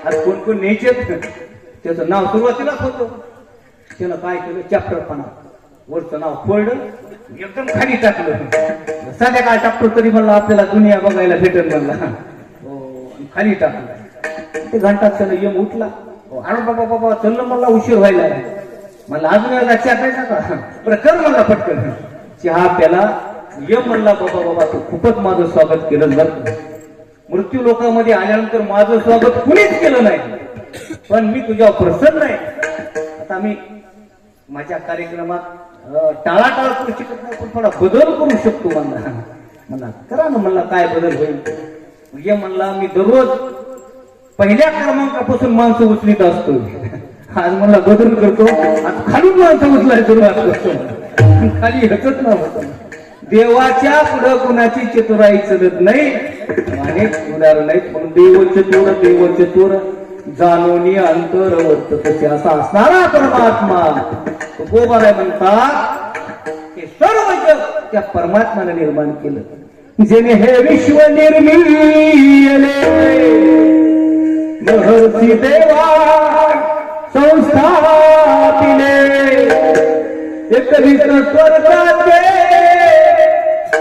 आज कोण कोण न्यायचे, त्याचं नाव सुरुवातीलाच होतं. त्यानं काय केलं, चॅप्टर पाना वरचं नाव फोल्ड एकदम खाली टाकलं. साध्या काय टाकतो तरी म्हणलं आपल्याला दुनिया बघायला भेटेल म्हणला. खाली टाकलं. ते घंटात त्यानं यम उठला. अरे बाबा बाबा चल मला उशीर व्हायला. मला अजून एकदा चहा प्यायचा का? बरं कर मला पटकन. चहा प्याला. यम म्हणला बाबा बाबा तू खूपच माझं स्वागत केलं. जर मृत्यू लोकांमध्ये आल्यानंतर माझं स्वागत कुणीच केलं नाही, पण मी तुझ्यावर प्रसन्न आहे. आता मी माझ्या कार्यक्रमात टाळाटाळ करू शकत नाही, पण थोडा बदल करू शकतो. म्हणला म्हणला करा ना. म्हणला काय बदल होईल? ये म्हणला मी दररोज पहिल्या क्रमांकापासून माणसं उचलीत असतो. आज म्हणला बदल करतो. आज खालून माणसं उचलायला सुरुवात करतो. खाली हटत नव्हतं. देवाच्या पुढं कुणाची चतुराई चलत नाही. अनेक उदाहरण आहेत. म्हणून देव चतुर जाणून अंतर वर्तते असा असणारा परमात्मा तुकोबाराय म्हणतात हे सर्व जग त्या परमात्म्याने निर्माण केलं. जेणे हे विश्व निर्मिले महर्षी देवा संस्थापिले एक विश्व स्वर्गाचे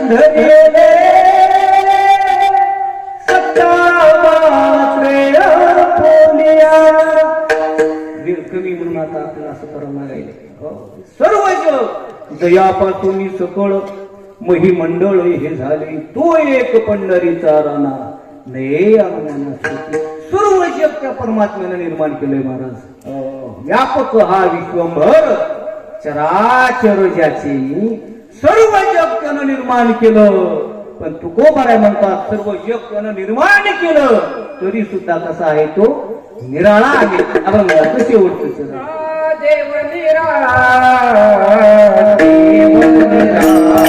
धरिले सत्ता मात्रे अपोलिया. कमी म्हणून आता आपल्याला असं करावं लागेल. सर्व जग जयापासून सकळ महिमंडळ हे झाले तो एक पंढरीचा राणा नये अंगणाना. सर्व जग त्या परमात्म्याने निर्माण केलंय महाराज. व्यापक हा विश्वभर चराचर ज्याचे सर्व जग त्यानं निर्माण केलं. पण तुकोबाराय म्हणतात सर्व जग त्यानं निर्माण केलं तरी सुद्धा कसा आहे तो निराळा आहे. अभंगाचं शेवटचं देव निराळा देव निराळा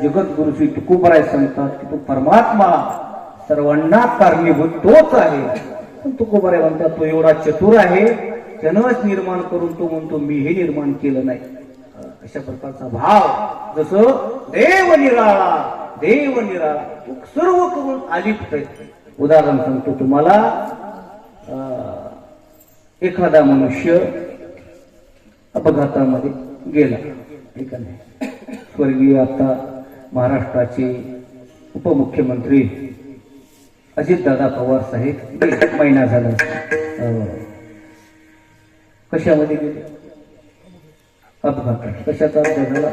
जगद्गुरु श्री तुकोबाराय सांगतात की तो परमात्मा सर्वांना कारणीभूत तोच आहे. पण तुकोबाराय म्हणतात तो एवढा चतुर आहे त्यानंच निर्माण करून तो म्हणतो मी हे निर्माण केलं नाही. अशा प्रकारचा भाव, जसं देव निराळा तो सर्व करून अलिप्त आहे. उदाहरण सांगतो तुम्हाला. एखादा मनुष्य अपघातामध्ये गेला, ठीक आहे. स्वर्गीय आता महाराष्ट्राचे उपमुख्यमंत्री अजितदादा पवार साहेब महिना झाला. कशामध्ये गेले? अपघात. कशाचा अपघात झाला?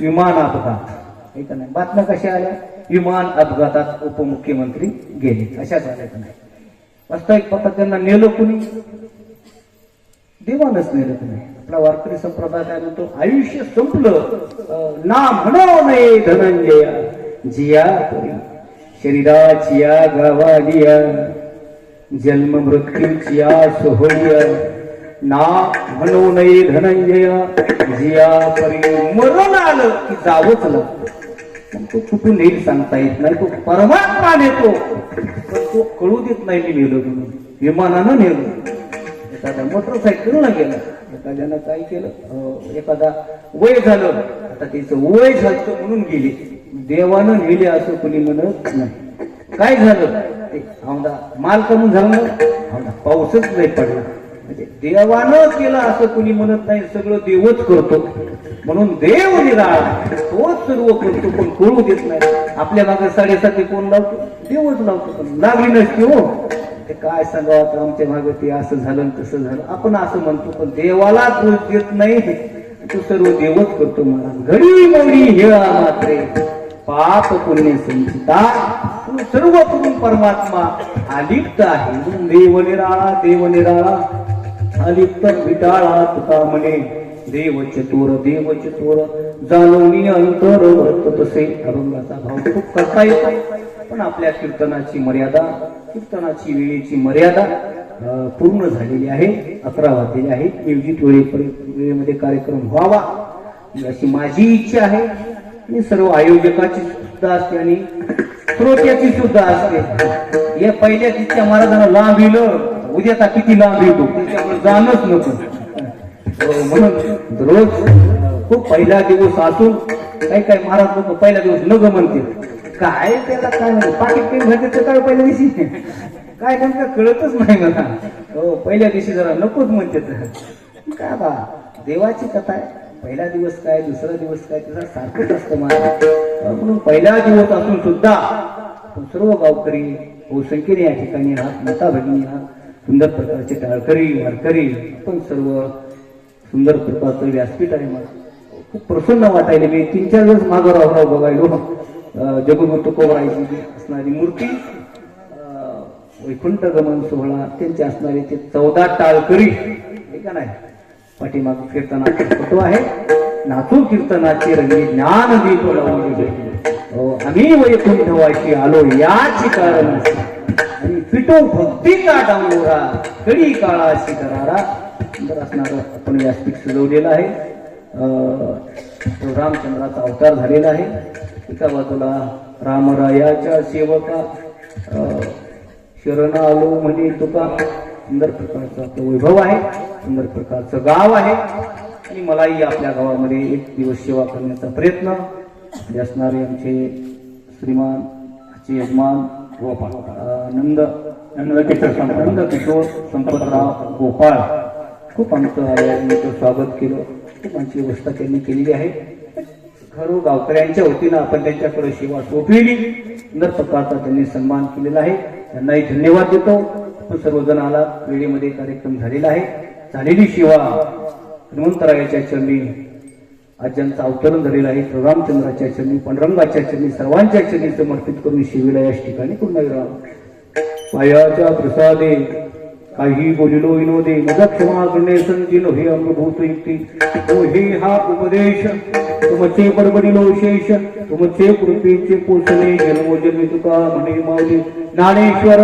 विमान अपघात, ठीक आहे. बातम्या कशा आल्या? विमान अपघातात उपमुख्यमंत्री गेले, अशा झाल्या का नाही? वास्तविक पता त्यांना नेलं कुणी? देवानच नेलं का नाही? आपला वारकरी संप्रदाय काय म्हणतो? आयुष्य संपलं ना म्हणू नये धनंजया, जिया परी शरीराचिया गावालिया, जन्म मृत्यूचिया सोहळ्या, ना म्हणू नये धनंजया, जिया परी. मरण आलं की जावंच लागतं. तो कुठून येईल सांगता येत नाही. तो परमात्मा नेतो, पण तो कळू देत नाही मी नेलो म्हणून. विमानानं नेलं, एखादा मोटरसायकलनं गेला, एखाद्यानं काय केलं, एखादा वय झालं, आता त्याचं वय झालं म्हणून गेले. देवानं नेले असं कोणी म्हणत नाही. काय झालं? औंधा माल कमी झालं ना, औंधा पाऊसच नाही पडला. म्हणजे देवानं केलं असं कोणी म्हणत नाही. सगळं देवच करतो. म्हणून देव निराळा, तोच सर्व करतो, पण कळू देत नाही. आपल्या मागे साडेसाती कोण लावतो? देवच लावतो. पण लागली नसते हो. ते काय सांगावं, आमच्या मागे ते असं झालं तसं झालं आपण असं म्हणतो, पण देवाला दोष देत नाही. तो सर्व देवच करतो. महाराज घडी मोडी हेळा मात्रे पाप पुण्य संचिता, सर्व करून परमात्मा अलिप्त आहे. म्हणून देव निराळा अलिप्त विटाळा. तुका म्हणे देव चतुर जाणवणी अंतर वर्त तसे. अभंगाचा भाव खूप करता येतो, पण आपल्या कीर्तनाची मर्यादा, कीर्तनाची वेळेची मर्यादा पूर्ण झालेली आहे. 11 वाजलेले आहे. नियोजित वेळेमध्ये कार्यक्रम व्हावा अशी माझी इच्छा आहे. आणि सर्व आयोजकाची सुद्धा असते आणि श्रोत्याची सुद्धा असते. या पहिल्या तिच्या महाराजांना लांब येलं, उद्याचा किती लांब येतो त्याच्यामुळे जाणच नको. म्हणून रोज खूप पहिला दिवस असून काही महाराज लोक पहिला दिवस नग म्हणते. काय त्याला काय म्हणते? पाकिट पेन घालते काय पहिल्या दिवशी? काय नेमकं कळतच नाही मला. हो, पहिल्या दिवशी जरा नकोच म्हणते. काय बा, देवाची कथा आहे. पहिला दिवस काय, दुसरा दिवस काय, त्याचा सारखंच असतं महाराज. म्हणून पहिला दिवस असून सुद्धा सर्व गावकरी बहुसंख्येने या ठिकाणी राहत, माता भगिनी आहात, सुंदर प्रकारचे टाळकरी वारकरी, पण सर्व सुंदर प्रकारचं व्यासपीठ आहे. मला खूप प्रसन्न वाटायला. मी 3-4 दिवस मागं राहू बघायलो. जगन्नाथ तुकोबारायची असणारी मूर्ती, वैकुंठ गमन सोहळा त्यांचे असणारे ते 14 टाळकरी, हे का नाही, पाठीमाग कीर्तनाचा फोटो आहे. नाचू कीर्तनाचे रंगी ज्ञान दीप लावून आम्ही वैकुंठवाशी आलो याची कारण आणि पिटो भक्तीचा डांगोरा कडी काळाशी करारा. सुंदर असणारा आपण व्यासपीठ सजवलेला आहे. तो रामचंद्राचा अवतार झालेला आहे. एका बाजूला रामरायाच्या सेवका शरण आलो म्हणे तुका. सुंदर प्रकारचा तो वैभव आहे, सुंदर प्रकारचं गाव आहे. आणि मलाही आपल्या गावामध्ये एक दिवस सेवा करण्याचा प्रयत्न असणारे आमचे श्रीमान आजचे यजमान गोपाळ नंदकिशोर संपतराव गोपाळ, खूप आमचं आल्याचं स्वागत केलं. खूप आमची व्यवस्था त्यांनी केलेली आहे. खरं गावकऱ्यांच्या वतीनं आपण त्यांच्याकडे सेवा सोपविली. सुंदर प्रकारचा त्यांनी सन्मान केलेला आहे. त्यांनाही धन्यवाद देतो. आपण सर्वजण आला, वेळेमध्ये कार्यक्रम झालेला आहे. झालेली सेवा हनुमंतरायाच्या चरणी, आज ज्यांचं अवतरण झालेलं आहे रामचंद्राच्या चरणी, पांडुरंगाच्या चरणी, सर्वांच्या चरणी समर्पित करून सेवेला या ठिकाणी पुन्हा विराम. पायाच्या प्रसादे काही बोलिलो विनोदे मजा क्षमा करणे संतीन हे अमृभूत युक्ती. तो हे हा उपदेश तुमचे बडबडिलो शेष, तुमचे कृपेचे पोचणे जन्मोजन्मी तुका म्हणे माऊली. ज्ञानेश्वर